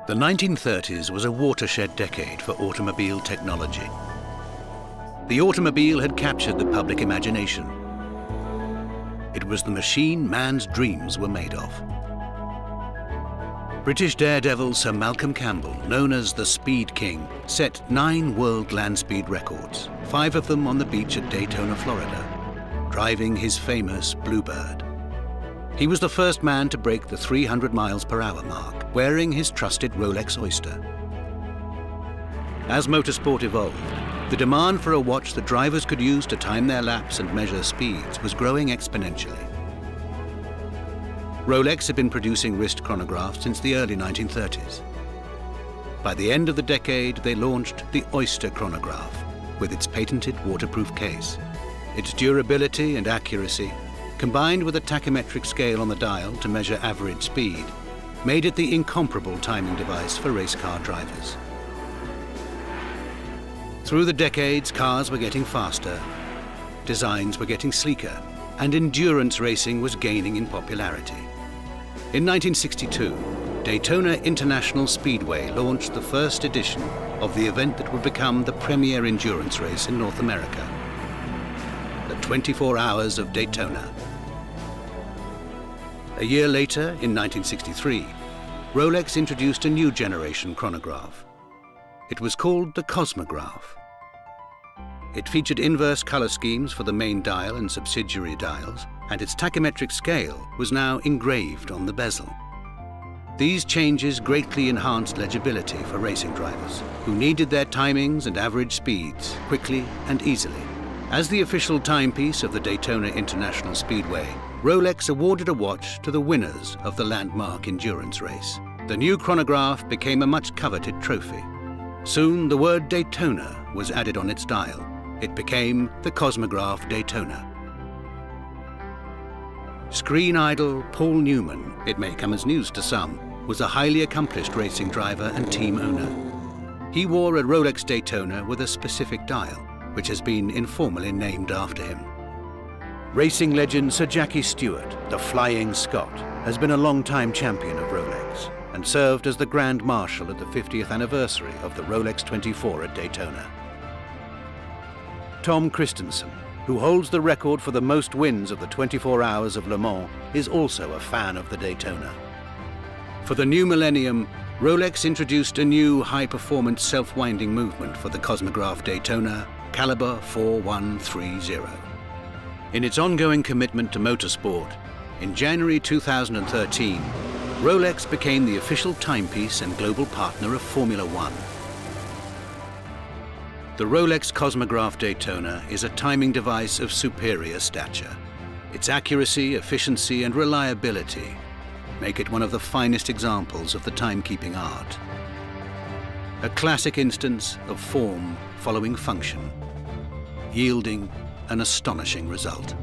The 1930s was a watershed decade for automobile technology. The automobile had captured the public imagination. It was the machine man's dreams were made of. British daredevil Sir Malcolm Campbell, known as the Speed King, set 9 world land speed records, 5 of them on the beach at Daytona, Florida, driving his famous Bluebird. He was the first man to break the 300 miles per hour mark, wearing his trusted Rolex Oyster. As motorsport evolved, the demand for a watch that drivers could use to time their laps and measure speeds was growing exponentially. Rolex had been producing wrist chronographs since the early 1930s. By the end of the decade, they launched the Oyster chronograph with its patented waterproof case. Its durability and accuracy, combined with a tachymetric scale on the dial to measure average speed, made it the incomparable timing device for race car drivers. Through the decades, cars were getting faster, designs were getting sleeker, and endurance racing was gaining in popularity. In 1962, Daytona International Speedway launched the first edition of the event that would become the premier endurance race in North America, the 24 Hours of Daytona. A year later, in 1963, Rolex introduced a new generation chronograph. It was called the Cosmograph. It featured inverse color schemes for the main dial and subsidiary dials, and its tachymetric scale was now engraved on the bezel. These changes greatly enhanced legibility for racing drivers, who needed their timings and average speeds quickly and easily. As the official timepiece of the Daytona International Speedway, Rolex awarded a watch to the winners of the landmark endurance race. The new chronograph became a much coveted trophy. Soon the word Daytona was added on its dial. It became the Cosmograph Daytona. Screen idol Paul Newman, it may come as news to some, was a highly accomplished racing driver and team owner. He wore a Rolex Daytona with a specific dial, which has been informally named after him. Racing legend Sir Jackie Stewart, the Flying Scot, has been a long-time champion of Rolex and served as the Grand Marshal at the 50th anniversary of the Rolex 24 at Daytona. Tom Christensen, who holds the record for the most wins of the 24 Hours of Le Mans, is also a fan of the Daytona. For the new millennium, Rolex introduced a new high-performance self-winding movement for the Cosmograph Daytona, Caliber 4130. In its ongoing commitment to motorsport, in January 2013, Rolex became the official timepiece and global partner of Formula One. The Rolex Cosmograph Daytona is a timing device of superior stature. Its accuracy, efficiency, and reliability make it one of the finest examples of the timekeeping art. A classic instance of form following function, yielding an astonishing result.